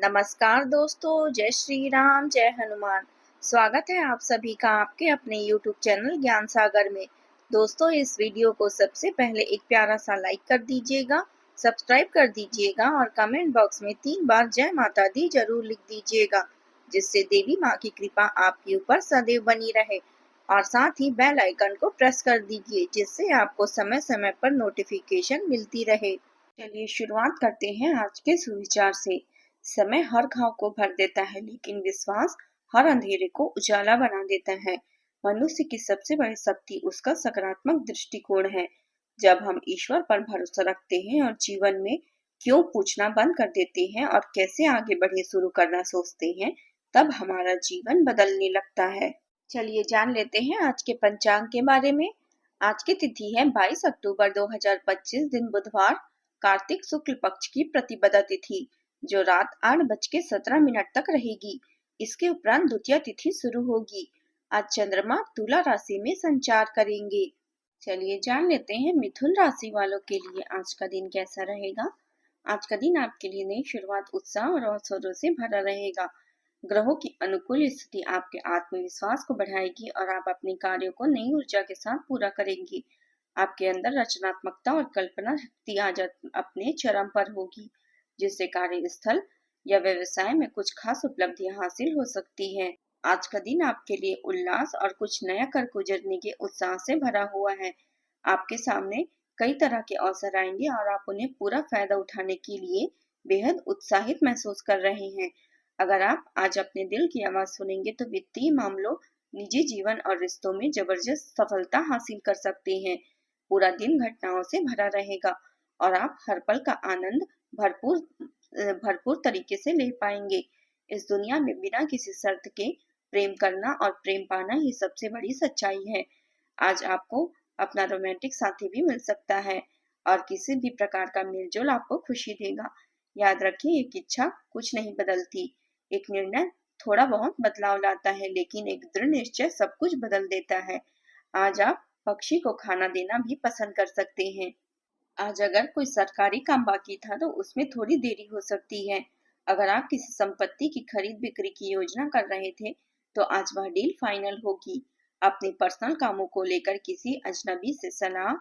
नमस्कार दोस्तों, जय श्री राम, जय हनुमान। स्वागत है आप सभी का आपके अपने YouTube चैनल ज्ञान सागर में। दोस्तों, इस वीडियो को सबसे पहले एक प्यारा सा लाइक कर दीजिएगा, सब्सक्राइब कर दीजिएगा और कमेंट बॉक्स में 3 बार जय माता दी जरूर लिख दीजिएगा, जिससे देवी माँ की कृपा आपके ऊपर सदैव बनी रहे। और साथ ही बेल आइकन को प्रेस कर दीजिए, जिससे आपको समय समय पर नोटिफिकेशन मिलती रहे। चलिए शुरुआत करते हैं आज के सुविचार से। समय हर घाव को भर देता है, लेकिन विश्वास हर अंधेरे को उजाला बना देता है। मनुष्य की सबसे बड़ी शक्ति उसका सकारात्मक दृष्टिकोण है। जब हम ईश्वर पर भरोसा रखते हैं और जीवन में क्यों पूछना बंद कर देते हैं और कैसे आगे बढ़े शुरू करना सोचते हैं, तब हमारा जीवन बदलने लगता है। चलिए जान लेते हैं आज के पंचांग के बारे में। आज की तिथि है 22 अक्टूबर 2025, दिन बुधवार, कार्तिक शुक्ल पक्ष की प्रतिपदा तिथि, जो रात 8:17 तक रहेगी। इसके उपरांत द्वितीय तिथि शुरू होगी। आज चंद्रमा तुला राशि में संचार करेंगे। चलिए जान लेते हैं मिथुन राशि वालों के लिए आज का दिन कैसा रहेगा। आज का दिन आपके लिए नई शुरुआत, उत्साह और अवसरों से भरा रहेगा। ग्रहों की अनुकूल स्थिति आपके आत्मविश्वास को बढ़ाएगी और आप अपने कार्यों को नई ऊर्जा के साथ पूरा करेंगे। आपके अंदर रचनात्मकता और कल्पना शक्ति आज अपने चरम पर होगी, जिससे कार्यस्थल या व्यवसाय में कुछ खास उपलब्धियां हासिल हो सकती है। आज का दिन आपके लिए उल्लास और कुछ नया कर गुजरने के उत्साह से भरा हुआ है। आपके सामने कई तरह के अवसर आएंगे और आप उन्हें पूरा फायदा उठाने के लिए बेहद उत्साहित महसूस कर रहे हैं। अगर आप आज अपने दिल की आवाज सुनेंगे तो वित्तीय मामलों, निजी जीवन और रिश्तों में जबरदस्त सफलता हासिल कर सकते हैं। पूरा दिन घटनाओं से भरा रहेगा और आप हर पल का आनंद भरपूर भरपूर तरीके से ले पाएंगे। इस दुनिया में बिना किसी शर्त के प्रेम करना और प्रेम पाना ही सबसे बड़ी सच्चाई है। आज आपको अपना रोमांटिक साथी भी मिल सकता है और किसी भी प्रकार का मेलजोल आपको खुशी देगा। याद रखिए, एक इच्छा कुछ नहीं बदलती, एक निर्णय थोड़ा बहुत बदलाव लाता है, लेकिन एक दृढ़ निश्चय सब कुछ बदल देता है। आज आप पक्षी को खाना देना भी पसंद कर सकते हैं। आज अगर कोई सरकारी काम बाकी था तो उसमें थोड़ी देरी हो सकती है। अगर आप किसी संपत्ति की खरीद बिक्री की योजना कर रहे थे तो आज वह डील फाइनल होगी। अपने पर्सनल कामों को लेकर किसी अजनबी से सलाह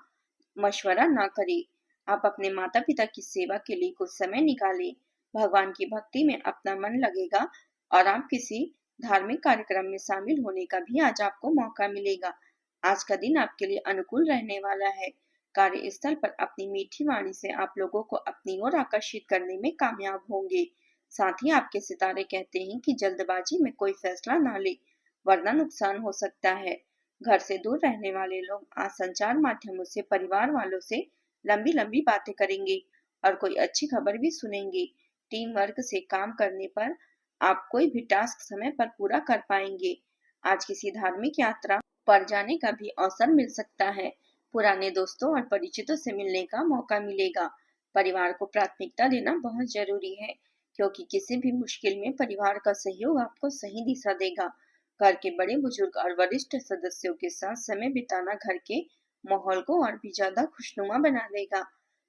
मशवरा ना करें। आप अपने माता पिता की सेवा के लिए कुछ समय निकालें। भगवान की भक्ति में अपना मन लगेगा और आप किसी धार्मिक कार्यक्रम में शामिल होने का भी आज आपको मौका मिलेगा। आज का दिन आपके लिए अनुकूल रहने वाला है। कार्यस्थल पर अपनी मीठी वाणी से आप लोगों को अपनी ओर आकर्षित करने में कामयाब होंगे। साथ ही आपके सितारे कहते हैं कि जल्दबाजी में कोई फैसला ना ले, वरना नुकसान हो सकता है। घर से दूर रहने वाले लोग आज संचार माध्यमों से परिवार वालों से लंबी लंबी बातें करेंगे और कोई अच्छी खबर भी सुनेंगे। टीम वर्क से काम करने पर आप कोई भी टास्क समय पर पूरा कर पाएंगे। आज किसी धार्मिक यात्रा पर जाने का भी अवसर मिल सकता है। पुराने दोस्तों और परिचितों से मिलने का मौका मिलेगा। परिवार को प्राथमिकता देना बहुत जरूरी है, क्योंकि किसी भी मुश्किल में परिवार का सहयोग आपको सही दिशा देगा। घर के बड़े बुजुर्ग और वरिष्ठ सदस्यों के साथ समय बिताना घर के माहौल को और भी ज्यादा खुशनुमा बना देगा।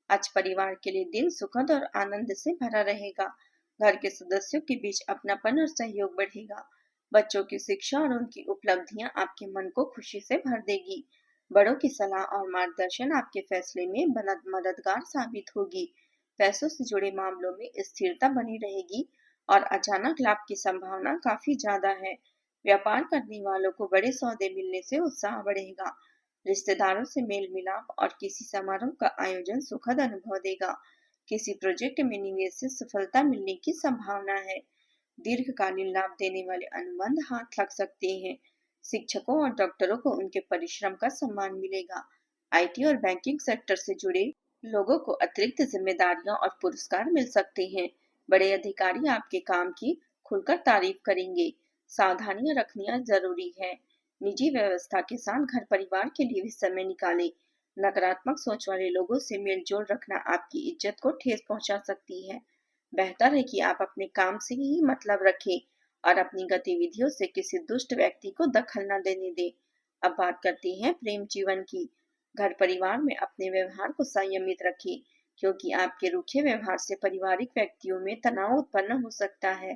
आज परिवार के लिए दिन सुखद और आनंद से भरा रहेगा। घर के सदस्यों के बीच अपनापन और सहयोग बढ़ेगा। बच्चों की शिक्षा और उनकी उपलब्धियां आपके मन को खुशी से भर देगी। बड़ों की सलाह और मार्गदर्शन आपके फैसले में मददगार साबित होगी। पैसों से जुड़े मामलों में स्थिरता बनी रहेगी और अचानक लाभ की संभावना काफी ज्यादा है। व्यापार करने वालों को बड़े सौदे मिलने से उत्साह बढ़ेगा। रिश्तेदारों से मेल मिलाप और किसी समारोह का आयोजन सुखद अनुभव देगा। किसी प्रोजेक्ट में निवेश से सफलता मिलने की संभावना है। दीर्घकालीन लाभ देने वाले अनुबंध हाथ लग सकते हैं। शिक्षकों और डॉक्टरों को उनके परिश्रम का सम्मान मिलेगा। आईटी और बैंकिंग सेक्टर से जुड़े लोगों को अतिरिक्त जिम्मेदारियां और पुरस्कार मिल सकते हैं। बड़े अधिकारी आपके काम की खुलकर तारीफ करेंगे। सावधानियां रखनी जरूरी है। निजी व्यवस्था के साथ घर परिवार के लिए भी समय निकालें। नकारात्मक सोच वाले लोगों से मेलजोल रखना आपकी इज्जत को ठेस पहुंचा सकती है। बेहतर है कि आप अपने काम से ही मतलब रखें और अपनी गतिविधियों से किसी दुष्ट व्यक्ति को दखल न देने दें। अब बात करते हैं प्रेम जीवन की। घर परिवार में अपने व्यवहार को संयमित रखें। क्योंकि आपके रूखे व्यवहार से पारिवारिक व्यक्तियों में तनाव उत्पन्न हो सकता है।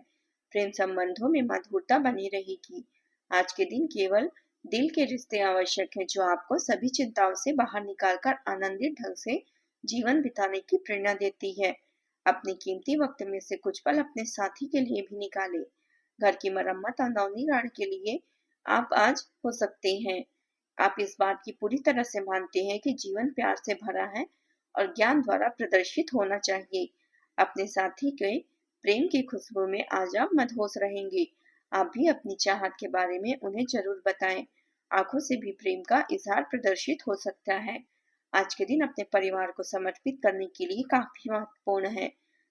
प्रेम संबंधों में मधुरता बनी रहेगी। आज के दिन केवल दिल के रिश्ते आवश्यक हैं, जो आपको सभी चिंताओं से बाहर निकालकर आनंदित ढंग से जीवन बिताने की प्रेरणा देती है। अपने कीमती वक्त में से कुछ पल अपने साथी के लिए भी निकालें। घर की मरम्मत और नवनीकरण के लिए आप आज हो सकते हैं। आप इस बात की पूरी तरह से मानते हैं कि जीवन प्यार से भरा है और ज्ञान द्वारा प्रदर्शित होना चाहिए। अपने साथी के प्रेम की खुशबू में आज आप मदहोश रहेंगे। आप भी अपनी चाहत के बारे में उन्हें जरूर बताएं। आंखों से भी प्रेम का इजहार प्रदर्शित हो सकता है। आज के दिन अपने परिवार को समर्पित करने के लिए काफी महत्वपूर्ण है।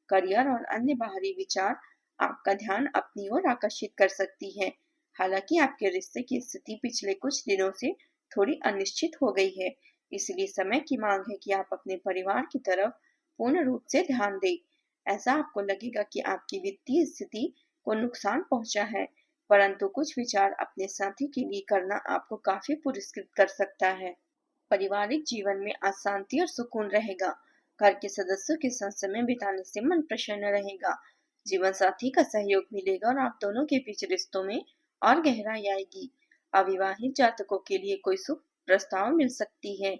करियर और अन्य बाहरी विचार आपका ध्यान अपनी ओर आकर्षित कर सकती है। हालांकि आपके रिश्ते की स्थिति पिछले कुछ दिनों से थोड़ी अनिश्चित हो गई है, इसलिए समय की मांग है कि आप अपने परिवार की तरफ पूर्ण रूप से ध्यान दें। ऐसा आपको लगेगा कि आपकी वित्तीय स्थिति को नुकसान पहुंचा है, परंतु कुछ विचार अपने साथी के लिए करना आपको काफी पुरस्कृत कर सकता है। पारिवारिक जीवन में आज शांति और सुकून रहेगा। घर के सदस्यों के साथ समय बिताने से मन प्रसन्न रहेगा। जीवन साथी का सहयोग मिलेगा और आप दोनों के बीच रिश्तों में और गहराई आएगी। अविवाहित जातकों के लिए कोई शुभ प्रस्ताव मिल सकती है।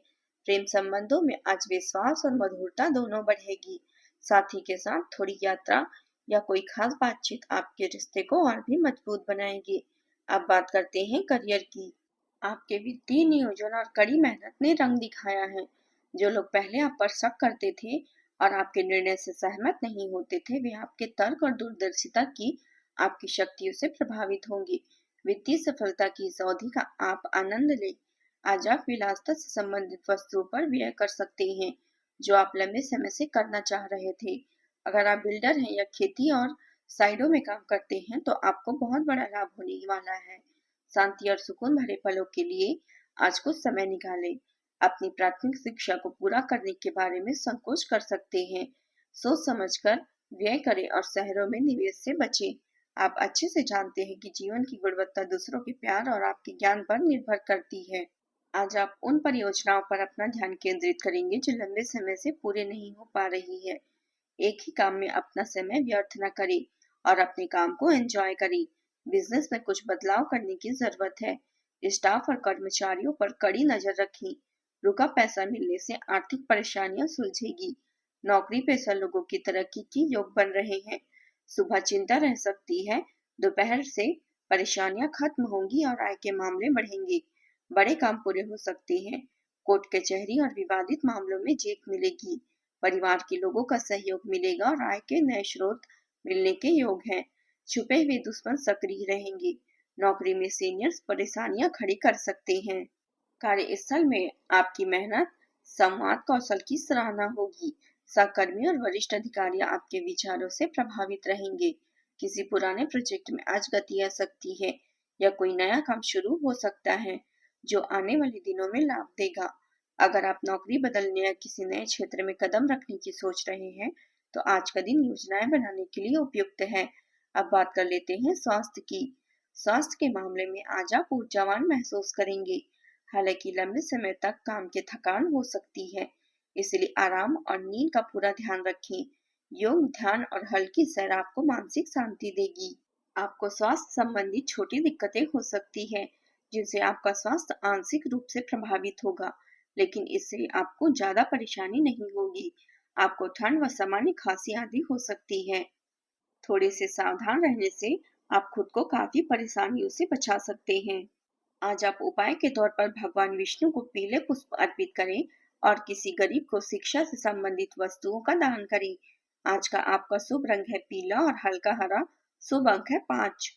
प्रेम संबंधों में आज विश्वास और मधुरता दोनों बढ़ेगी। साथी के साथ थोड़ी यात्रा या कोई खास बातचीत आपके रिश्ते को और भी मजबूत बनाएगी। अब बात करते हैं करियर की। आपके वित्तीय नियोजन और कड़ी मेहनत ने रंग दिखाया है। जो लोग पहले आप पर शक करते थे और आपके निर्णय से सहमत नहीं होते थे, वे आपके तर्क और दूरदर्शिता की आपकी शक्तियों से प्रभावित होंगे। वित्तीय सफलता की इस अवधि का आप आनंद लें। आज आप विलासिता से संबंधित वस्तुओं पर व्यय कर सकते हैं, जो आप लंबे समय से करना चाह रहे थे। अगर आप बिल्डर हैं या खेती और साइडों में काम करते हैं, तो आपको बहुत बड़ा लाभ होने वाला है। शांति और सुकून भरे पलों के लिए आज कुछ समय निकालें। अपनी प्राथमिक शिक्षा को पूरा करने के बारे में संकोच कर सकते हैं। सोच समझकर व्यय करें और शहरों में निवेश से बचें। आप अच्छे से जानते हैं कि जीवन की गुणवत्ता दूसरों के प्यार और आपके ज्ञान पर निर्भर करती है। आज आप उन परियोजनाओं पर अपना ध्यान केंद्रित करेंगे जो लंबे समय से पूरे नहीं हो पा रही है। एक ही काम में अपना समय व्यर्थ न करें और अपने काम को एंजॉय करें। बिजनेस में कुछ बदलाव करने की जरूरत है। स्टाफ और कर्मचारियों पर कड़ी नजर रखें। रुका पैसा मिलने से आर्थिक परेशानियां सुलझेगी। नौकरी पेशा लोगों की तरक्की की योग बन रहे हैं। सुबह चिंता रह सकती है, दोपहर से परेशानियां खत्म होंगी और आय के मामले बढ़ेंगे। बड़े काम पूरे हो सकते हैं। कोर्ट कचहरी और विवादित मामलों में जीत मिलेगी। परिवार के लोगों का सहयोग मिलेगा और आय के नए स्रोत मिलने के योग हैं। छुपे हुए दुश्मन सक्रिय रहेंगे। नौकरी में सीनियर्स परेशानियां खड़ी कर सकते हैं। कार्यस्थल में आपकी मेहनत, संवाद कौशल की सराहना होगी। सहकर्मी और वरिष्ठ अधिकारी आपके विचारों से प्रभावित रहेंगे। किसी पुराने प्रोजेक्ट में आज गति आ सकती है या कोई नया काम शुरू हो सकता है, जो आने वाले दिनों में लाभ देगा। अगर आप नौकरी बदलने या किसी नए क्षेत्र में कदम रखने की सोच रहे हैं, तो आज का दिन योजनाएं बनाने के लिए उपयुक्त है। अब बात कर लेते हैं स्वास्थ्य की। स्वास्थ्य के मामले में आज आप ऊर्जावान महसूस करेंगे। हालांकि लंबे समय तक काम की थकान हो सकती है, इसलिए आराम और नींद का पूरा ध्यान रखें। योग, ध्यान और हल्की सैर आपको मानसिक शांति देगी। आपको स्वास्थ्य संबंधी छोटी दिक्कतें हो सकती हैं, जिनसे आपका स्वास्थ्य आंशिक रूप से प्रभावित होगा, लेकिन इससे आपको ज्यादा परेशानी नहीं होगी। आपको ठंड व सामान्य खांसी आदि हो सकती है। थोड़े से सावधान रहने से आप खुद को काफी परेशानियों से बचा सकते हैं। आज आप उपाय के तौर पर भगवान विष्णु को पीले पुष्प अर्पित करें और किसी गरीब को शिक्षा से संबंधित वस्तुओं का दान करें। आज का आपका शुभ रंग है पीला और हल्का हरा। शुभ अंक है 5।